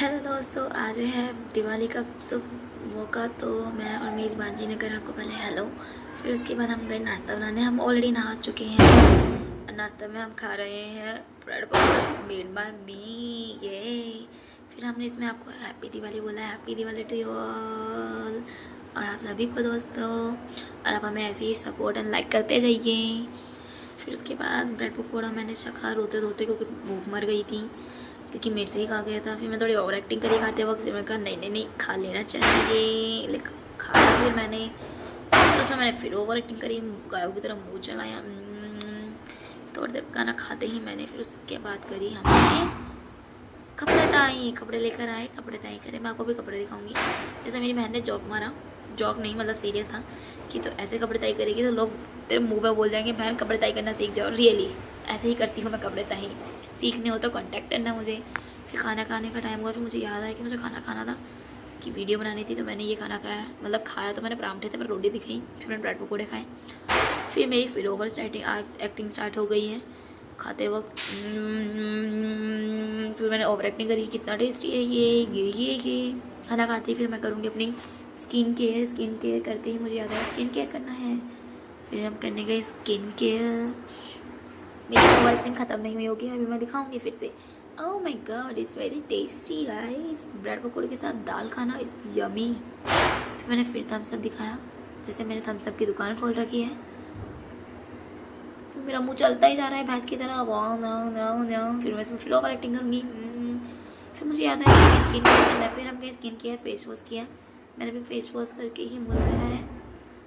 Hello दोस्तों, आज है दिवाली का शुभ मौका। तो मैं और मेरी भांजी ने करा आपको पहले हेलो। फिर उसके बाद हम गए नाश्ता बनाने। हम ऑलरेडी नहा चुके हैं और नाश्ता में हम खा रहे हैं ब्रेड पकौड़े मेड बाय मी। ये फिर हमने इसमें आपको हैप्पी दिवाली बोला है। Happy Diwali to you all और आप सभी को दोस्तों। और आप हमें ऐसे ही सपोर्ट एंड लाइक करते जाइए। फिर उसके बाद ब्रेड पकौड़ा मैंने चखा रोते धोते, क्योंकि भूख मर गई थी, क्योंकि मेरे से ही खा गया था। फिर मैं थोड़ी ओवर एक्टिंग करी खाते वक्त। फिर मैंने कहा नहीं नहीं नहीं, खा लेना चाहिए, लेकिन खाया फिर मैंने। फिर उसमें मैंने फिर ओवर एक्टिंग करी, गायों की तरह मुँह चलाया। थोड़ी देर खाना खाते ही मैंने फिर उसके बाद करी हमने कपड़े ताई। कपड़े लेकर आए, कपड़े ताई करे। मैं आपको भी कपड़े दिखाऊंगी। जैसे मेरी बहन ने जॉक मारा, जॉक नहीं मतलब सीरियस था कि तो ऐसे कपड़े ताई करेगी तो लोग तेरे मुंह पे बोल जाएंगे बहन कपड़े ताई करना सीख जाओ। रियली ऐसे ही करती हूँ मैं कपड़े ताई। सीखने हो तो कांटेक्ट करना मुझे। फिर खाना खाने का टाइम हुआ। फिर मुझे याद आया कि मुझे खाना खाना था, कि वीडियो बनानी थी। तो मैंने ये खाना खाया, मतलब खाया तो मैंने पराठे थे पर रोटी दिखाई। फिर मैंने ब्रेड पकौड़े खाए। फिर मेरी फिर ओवर एक्टिंग स्टार्ट हो गई है खाते वक्त। फिर मैंने ओवर एक्टिंग करी कितना टेस्टी है ये खाना खाते ही फिर मैं करूँगी अपनी स्किन केयर। स्किन केयर करते ही मुझे याद आया स्किन केयर करना है। फिर हम करने गए स्किन केयर। मेरी ओवर एक्टिंग ख़त्म नहीं हुई होगी, अभी मैं दिखाऊंगी फिर से। Oh my God, is very tasty guys. Bread पकौड़े के साथ दाल खाना इज़ यमी। फिर मैंने फिर थम्स अप दिखाया, जैसे मैंने थम्स अप की दुकान खोल रखी है। फिर मेरा मुंह चलता ही जा रहा है भैंस की तरह, वाओ नाउ नाउ नाउ। फिर मैं इसमें फिर ओवर एक्टिंग करूँगी। फिर मुझे याद आया कि स्किन केयर करना है। फिर हम गए स्किन केयर, फेस वॉश किया। मैंने भी फेस वॉश करके ही मुँह धोया है।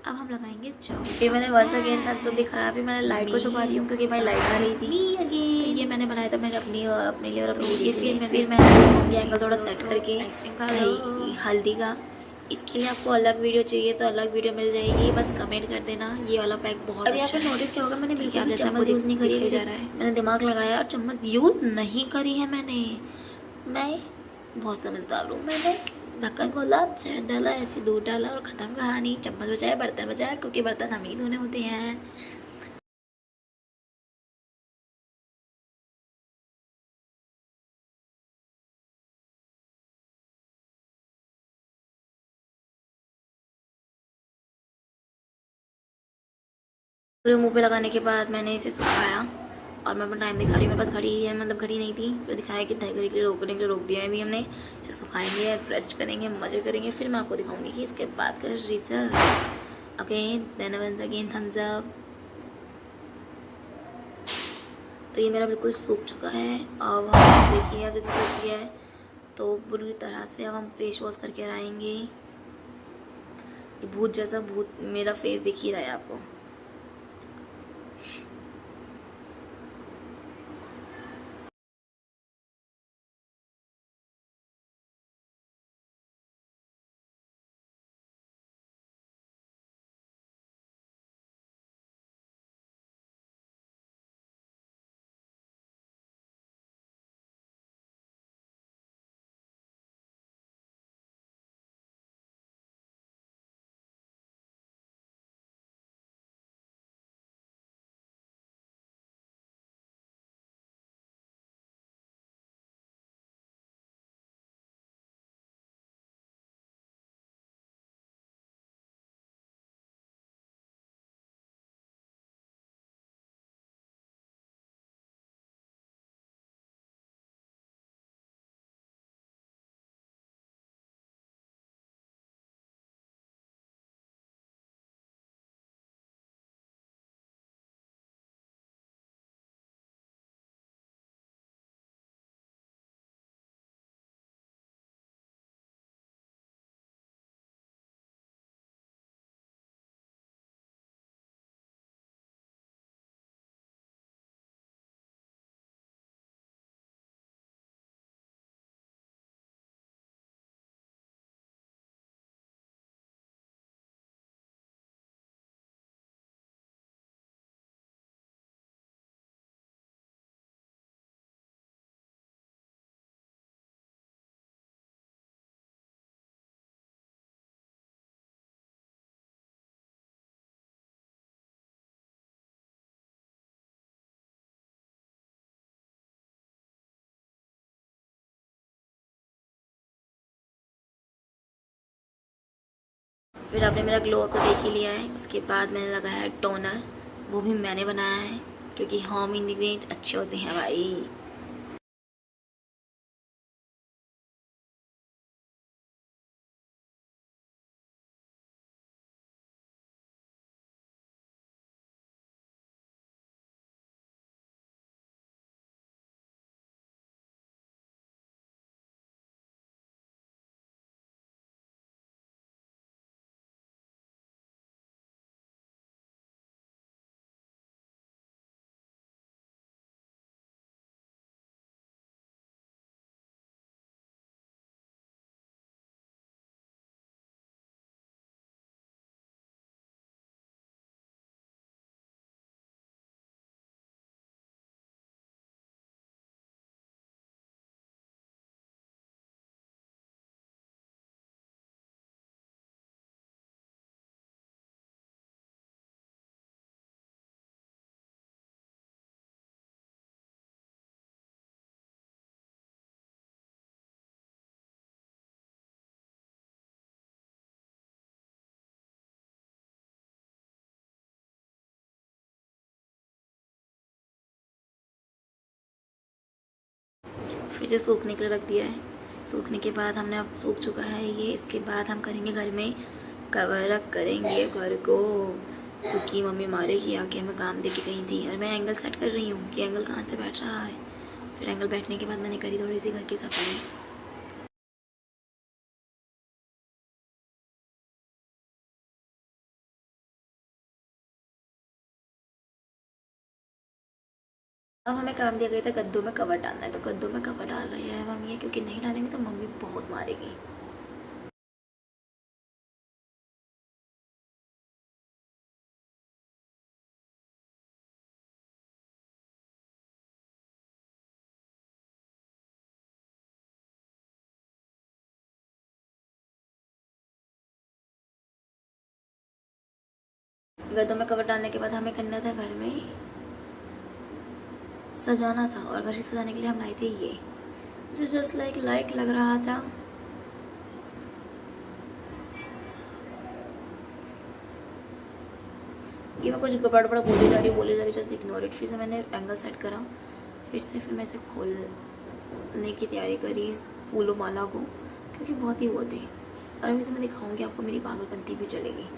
अब हम लगाएंगे चाव। फिर मैंने वंस अगेन थम्स अप दिखाया। फिर मैंने लाइट को छुपा रही हूँ क्योंकि भाई लाइट आ रही थी। तो ये मैंने बनाया था मैंने अपनी और अपने लिए और अपनी लिए। फिर मैंने एंगल थोड़ा सेट करके भाई हल्दी का। इसके लिए आपको अलग वीडियो चाहिए तो अलग वीडियो मिल जाएगी, बस कमेंट कर देना। ये वाला पैक बहुत अच्छा है। अभी आपने नोटिस किया होगा मैंने बिल्कुल भी चम्मच यूज़ नहीं करी जा रहा है। मैंने दिमाग लगाया और चम्मच यूज़ नहीं करी है मैंने। मैं बहुत समझदार हूँ। मैंने ढक्कन खोला, शहद डाला, ऐसे दूध डाला और ख़त्म कहानी। चम्मच बचाया, बर्तन बचाया, क्योंकि बर्तन हम ही धोने होते हैं। पूरे मुंह पे लगाने के बाद मैंने इसे सुखाया और मैं अपना टाइम दिखा रही हूँ। मेरे पास घड़ी है, मतलब घड़ी नहीं थी, फिर दिखाया कि घड़ी के लिए रोकने के लिए रोक दिया है अभी हमने। इसे सुखाएंगे, रेस्ट करेंगे, मज़े करेंगे। फिर मैं आपको दिखाऊंगी कि इसके बाद का result. Okay then once again thumbs up. तो ये मेरा बिल्कुल सूख चुका है। अब हम देखिए, अब जैसे सूख गया है तो पूरी तरह से अब हम फेस वॉश करके आएंगे। ये भूत जैसा भूत मेरा फेस दिख ही रहा है आपको। फिर आपने मेरा ग्लो अप तो देख ही लिया है। उसके बाद मैंने लगाया है टोनर, वो भी मैंने बनाया है क्योंकि होम इंग्रेडिएंट अच्छे होते हैं भाई। फिर जो सूखने के लिए रख दिया है। सूखने के बाद हमने, अब सूख चुका है ये। इसके बाद हम करेंगे घर में कवर अप करेंगे घर को, क्योंकि मम्मी मारेगी आके, हमें काम दे के गई थी। और मैं एंगल सेट कर रही हूँ कि एंगल कहाँ से बैठ रहा है। फिर एंगल बैठने के बाद मैंने करी थोड़ी सी घर की सफाई। अब हमें काम दिया गया था कद्दू में कवर डालना है, तो कद्दू में कवर डाल रही है मम्मी, क्योंकि नहीं डालेंगे तो मम्मी बहुत मारेगी। गद्दों में कवर डालने के बाद हमें करना था घर में सजाना था, और घर ही सजाने के लिए हम लाए थे ये, जो जस्ट लाइक लग रहा था। ये मैं कुछ बड़ा बड़ा बोले जा रही हूँ, जस्ट इग्नोर इट। फिर से मैंने एंगल सेट करा, फिर मैं इसे खोलने की तैयारी करी फूलों माला को, क्योंकि बहुत ही वो थे। और अभी से मैं दिखाऊंगी आपको, मेरी पागलपंती भी चलेगी।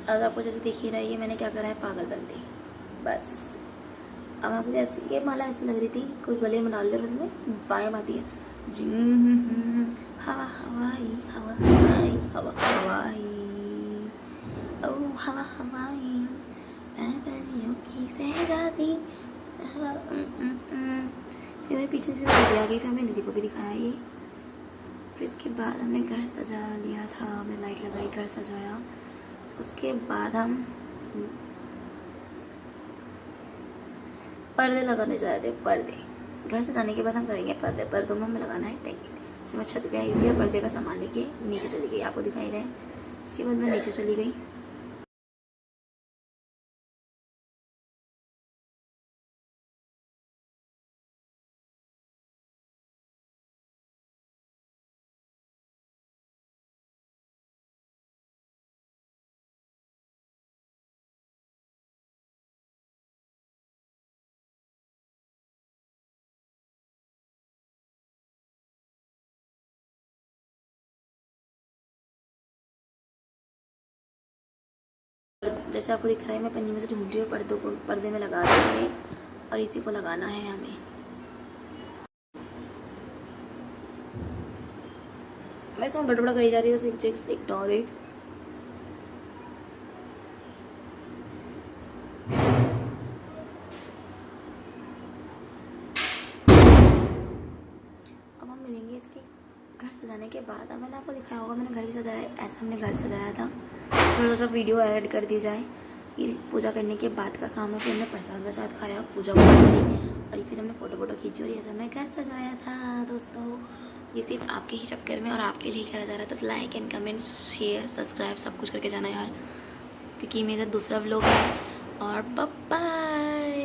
अब आपको जैसे दिख ही रहा है, ये मैंने क्या करा है, पागलपंती बस। अब आपको जैसे ये माला ऐसी लग रही थी, कोई गले में डाल दे और उसमें वाइब आती है, हवा हवाई हवा हवाई हवा हवाई, ओ हवा हवाई, मैं परियों की सहजादी। फिर मेरे पीछे से दीदी आ गई, फिर हमने दीदी को भी दिखाया ये। फिर इसके बाद हमने घर सजा लिया था, हमने लाइट लगाई, घर सजाया। उसके बाद हम पर्दे लगाने जा रहे थे। पर्दे घर से जाने के बाद हम करेंगे पर्दे। पर्दों में हमें लगाना है टेंट। इसमें छत पे आई थी और पर्दे का सामान लेके नीचे चली गई, आपको दिखाई रहे। इसके बाद मैं नीचे चली गई। जैसे आपको दिख रहा है, मैं पन्नी में से ढूंढ रही हूँ पर्दों को, पर्दे में लगा रही है, और इसी को लगाना है हमें। मैं इसमें बड़ा करी जा रही हूँ, जस्ट इग्नोर इट। अब हम मिलेंगे इसके घर सजाने के बाद अब मैंने आपको दिखाया होगा मैंने घर भी सजाया, ऐसा हमने घर सजाया था। थोड़ा सा वीडियो ऐड कर दी जाए। ये पूजा करने के बाद का काम है। फिर हमने प्रसाद खाया, पूजा वूजा करी और फिर हमने फ़ोटो खींची और ये सब हमने घर सजाया था दोस्तों। ये सिर्फ आपके ही चक्कर में और आपके लिए करा जा रहा है। तो like and comment share subscribe सब कुछ करके जाना यार, क्योंकि मेरा दूसरा व्लॉग है। और बाय।